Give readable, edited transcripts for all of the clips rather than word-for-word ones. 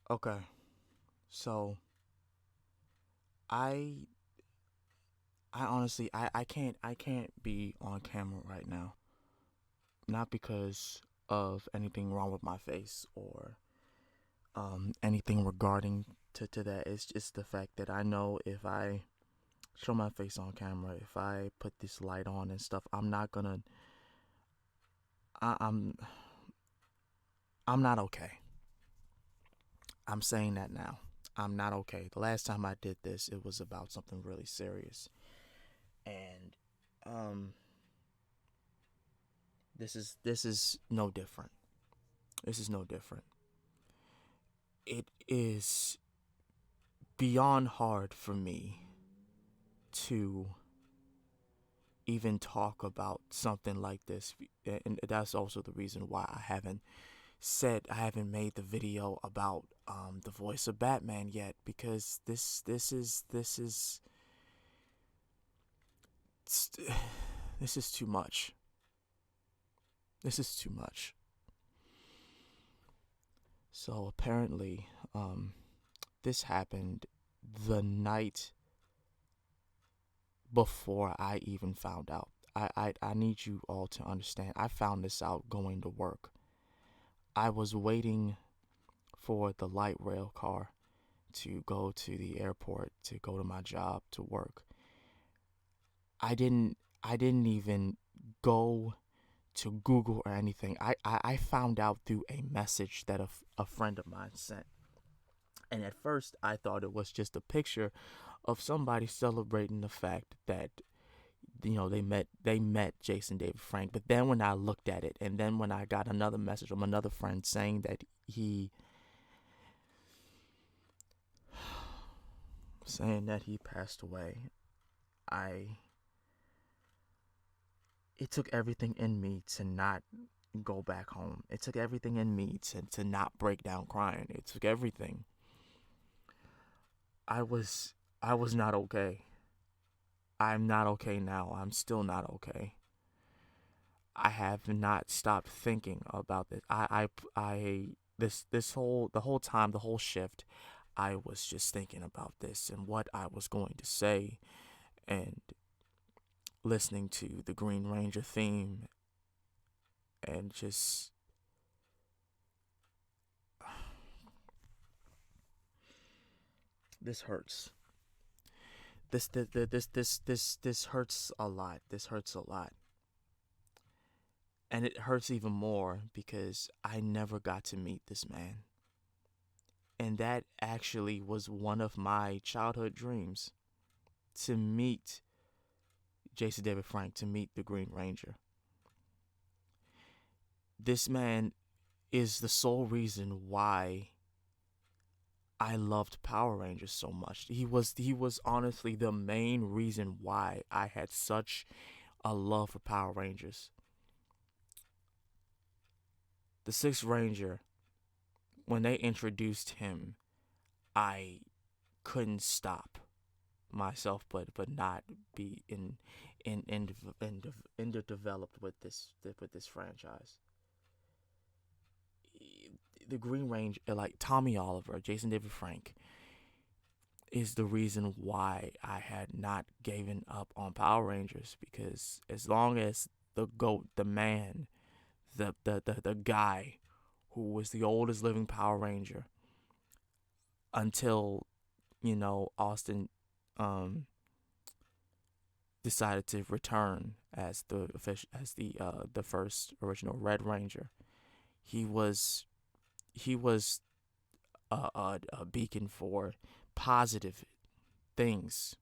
Okay, so I I honestly I can't be on camera right now. Not because of anything wrong with my face or anything regarding to that. It's just the fact that I know if I show my face on camera, if I put this light on and stuff, I'm not gonna I, I'm not okay. I'm saying that now. I'm not okay. The last time I did this, it was about something really serious. And um this is no different. This is no different. It is beyond hard for me to even talk about something like this, and that's also the reason why I haven't made the video about the voice of Batman yet, because this is too much. This is too much. So apparently, this happened the night before I even found out. I need you all to understand. I found this out going to work. I was waiting for the light rail car to go to the airport to go to my job to work. I didn't even go to Google or anything. I found out through a message that a friend of mine sent. And at first I thought it was just a picture of somebody celebrating the fact that they met Jason David Frank. But then when I looked at it, and then when I got another message from another friend saying that he passed away, I it took everything in me to not go back home. It took everything in me to not break down crying. It took everything. I was I was not okay. I'm not okay now. I'm still not okay. I have not stopped thinking about this. The whole time, the whole shift, I was just thinking about this and what I was going to say, and listening to the Green Ranger theme, and just this hurts. This hurts a lot. This hurts a lot. And it hurts even more because I never got to meet this man. And that actually was one of my childhood dreams, to meet Jason David Frank, to meet the Green Ranger. This man is the sole reason why I loved Power Rangers so much. He was honestly the main reason why I had such a love for Power Rangers. The Sixth Ranger, when they introduced him, I couldn't stop myself but not be in developed with this franchise. The Green Ranger, like Tommy Oliver, Jason David Frank, is the reason why I had not given up on Power Rangers, because as long as the goat, the man, the guy who was the oldest living Power Ranger until Austin um decided to return as the first original Red Ranger. He was he was a beacon for positive things.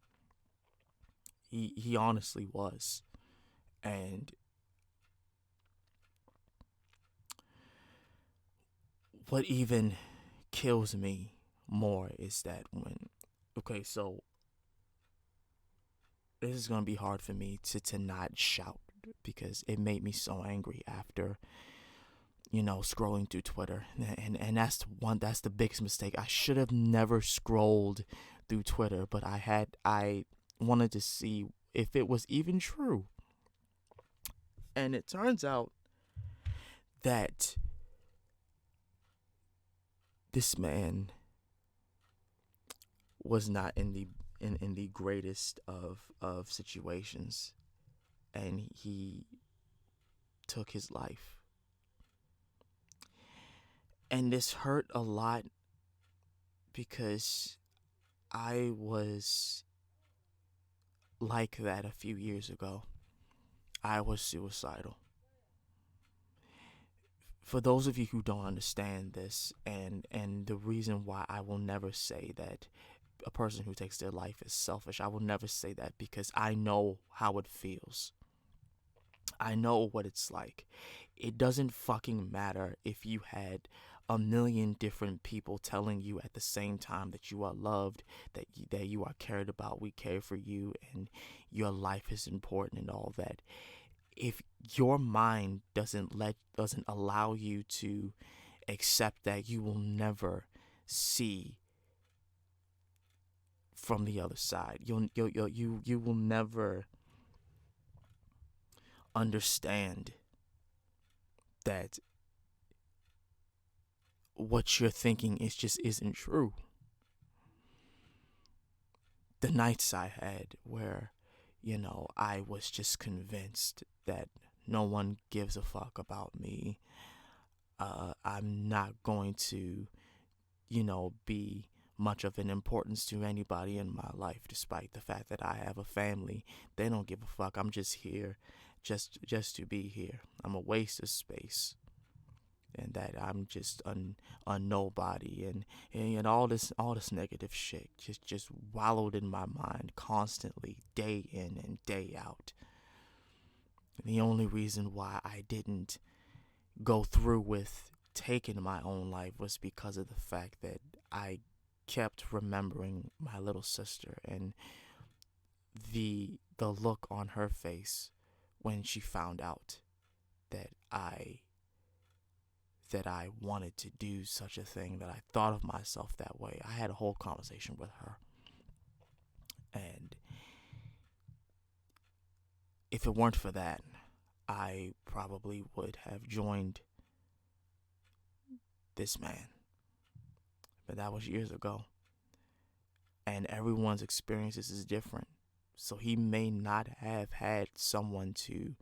He honestly was. And what even kills me more is that when okay, so this is gonna be hard for me to not shout, because it made me so angry after scrolling through Twitter. And that's the biggest mistake. I should have never scrolled through Twitter, but I wanted to see if it was even true. And it turns out that This man was not in the greatest of situations, and he took his life. And this hurt a lot because I was like that a few years ago. I was suicidal. For those of you who don't understand this, and the reason why I will never say that a person who takes their life is selfish, I will never say that because I know how it feels. I know what it's like. It doesn't fucking matter if you had a million different people telling you at the same time that you are loved, that you are cared about, we care for you, and your life is important and all that. If your mind doesn't allow you to accept that, you will never see from the other side. You will never understand that what you're thinking is just isn't true. The nights I had where, I was just convinced that no one gives a fuck about me. I'm not going to, be much of an importance to anybody in my life, despite the fact that I have a family. They don't give a fuck. I'm just here, just to be here. I'm a waste of space, and that I'm just a nobody, and all this negative shit just wallowed in my mind constantly, day in and day out. And the only reason why I didn't go through with taking my own life was because of the fact that I kept remembering my little sister and the look on her face when she found out that I wanted to do such a thing, that I thought of myself that way. I had a whole conversation with her. And if it weren't for that, I probably would have joined this man. But that was years ago. And everyone's experiences is different. So he may not have had someone to,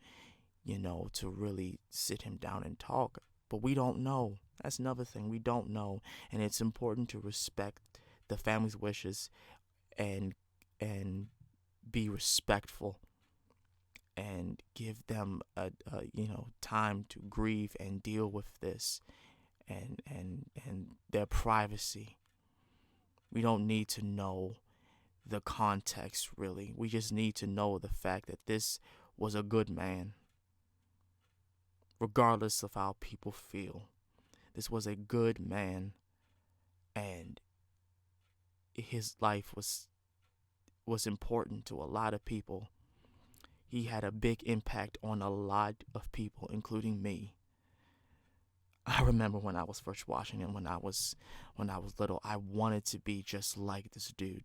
to really sit him down and talk. But we don't know. That's another thing. We don't know. And it's important to respect the family's wishes and be respectful and give them a time to grieve and deal with this and their privacy. We don't need to know the context, really. We just need to know the fact that this was a good man, regardless of how people feel. This was a good man, and his life was important to a lot of people. He had a big impact on a lot of people, including me. I remember when I was first watching him, when I was little, I wanted to be just like this dude.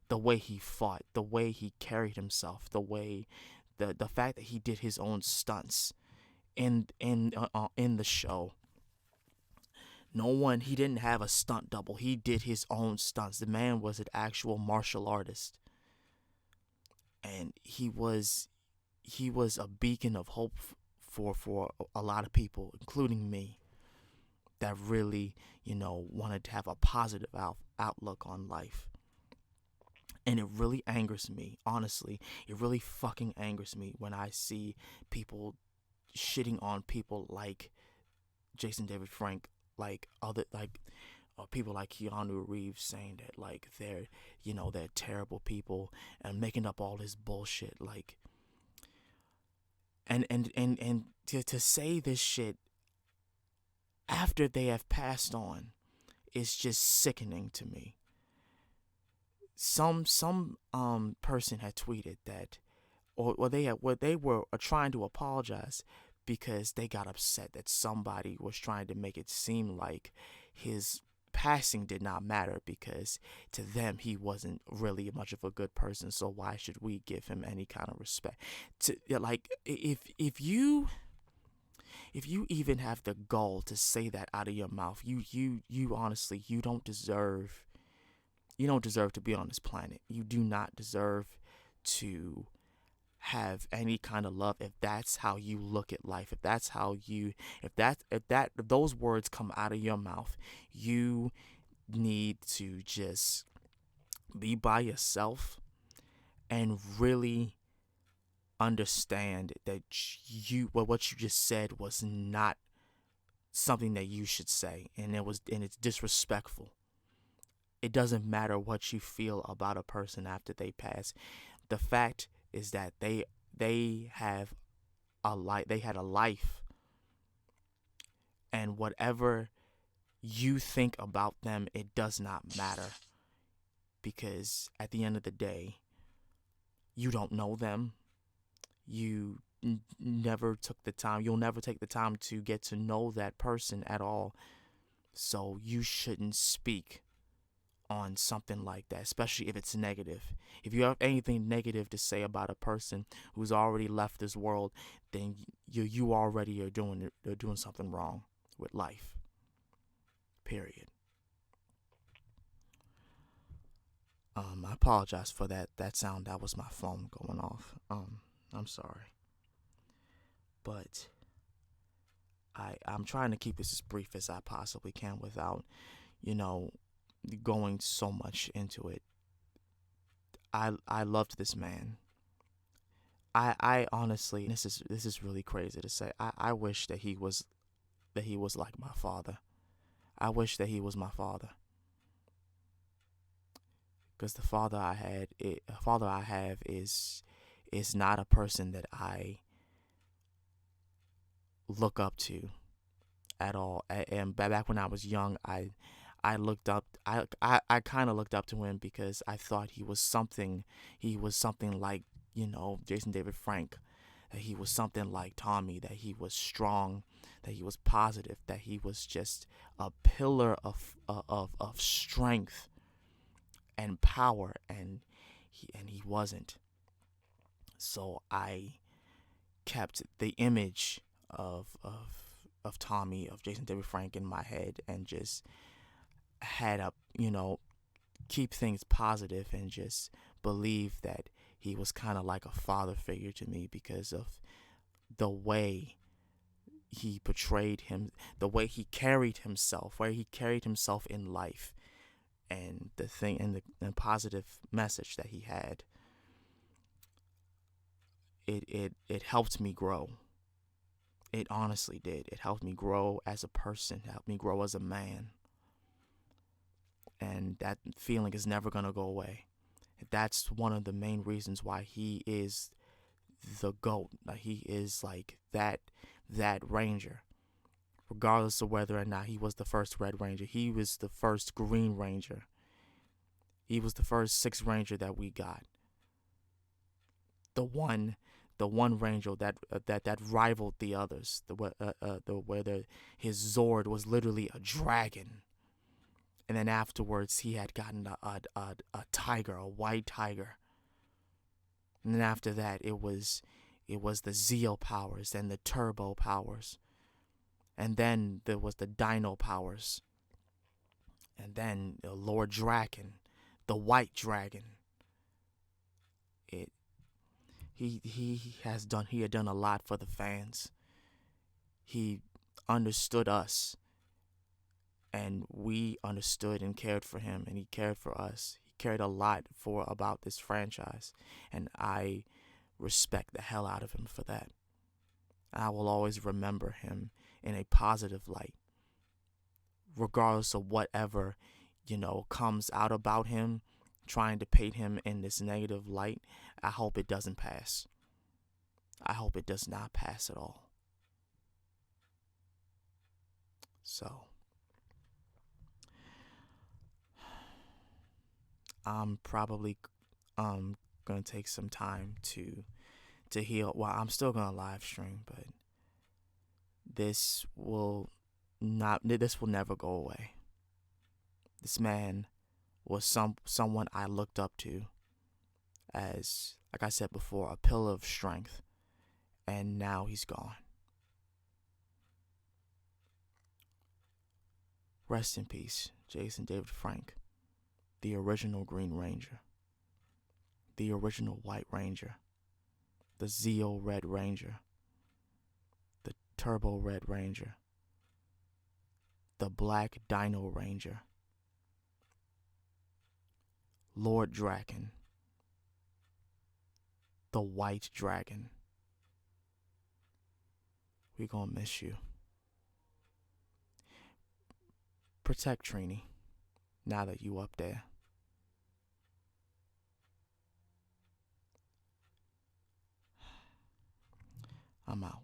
The way he fought, the way he carried himself, the fact that he did his own stunts in the show. He didn't have a stunt double. He did his own stunts. The man was an actual martial artist, and he was a beacon of hope for a lot of people, including me, that really, wanted to have a positive outlook on life. And it really angers me, honestly. It really fucking angers me when I see people shitting on people like Jason David Frank, people like Keanu Reeves, saying that like they're terrible people and making up all this bullshit, like, and to say this shit after they have passed on is just sickening to me. Some person had tweeted that, or they were trying to apologize because they got upset that somebody was trying to make it seem like his passing did not matter, because to them he wasn't really much of a good person, so why should we give him any kind of respect? Like, if if you even have the gall to say that out of your mouth, you honestly, you don't deserve to be on this planet. You do not deserve to have any kind of love if that's how you look at life. If that's how you if those words come out of your mouth, you need to just be by yourself and really understand that what you just said was not something that you should say, and it's disrespectful. It doesn't matter what you feel about a person after they pass. The fact is that they have they had a life, and whatever you think about them, it does not matter, because at the end of the day, you don't know them. You never took the time. You'll never take the time to get to know that person at all. So you shouldn't speak on something like that, especially if it's negative. If you have anything negative to say about a person who's already left this world, then you already are doing something wrong with life. Period. I apologize for that sound. That was my phone going off. I'm sorry. But I'm trying to keep this as brief as I possibly can without, you know, going so much into it. I loved this man. I honestly, this is really crazy to say. I wish that he was like my father. I wish that he was my father. Because the father I have is not a person that I look up to at all. And back when I was young, I looked up I kind of looked up to him because I thought he was something like, Jason David Frank, that he was something like Tommy, that he was strong, that he was positive, that he was just a pillar of strength and power, and he wasn't. So I kept the image of Tommy, of Jason David Frank in my head, and just had a keep things positive and just believe that he was kind of like a father figure to me because of the way he portrayed him, the way he carried himself, where he carried himself in life, and the positive message that he had. It helped me grow. It honestly did. It helped me grow as a person, it helped me grow as a man. And that feeling is never going to go away. That's one of the main reasons why he is the GOAT. Like, he is like that ranger. Regardless of whether or not he was the first Red Ranger, he was the first Green Ranger. He was the first Sixth Ranger that we got. The one Ranger that rivaled the others. His Zord was literally a dragon. And then afterwards, he had gotten a tiger, a white tiger. And then after that, it was the Zeo powers and the Turbo powers. And then there was the Dino powers. And then the Lord Draken, the White Dragon. He had done a lot for the fans. He understood us, and we understood and cared for him, and he cared for us. He cared a lot about this franchise, and I respect the hell out of him for that. I will always remember him in a positive light, regardless of whatever, comes out about him, trying to paint him in this negative light. I hope it doesn't pass. I hope it does not pass at all. So, I'm probably gonna take some time to heal. Well, I'm still gonna live stream, but this will never go away. This man was someone I looked up to as, like I said before, a pillar of strength, and now he's gone. Rest in peace, Jason David Frank, the original Green Ranger, the original White Ranger, the Zeo Red Ranger, the Turbo Red Ranger, the Black Dino Ranger, Lord Draken, the White Dragon. We gonna miss you. Protect Trini, now that you up there. I'm out.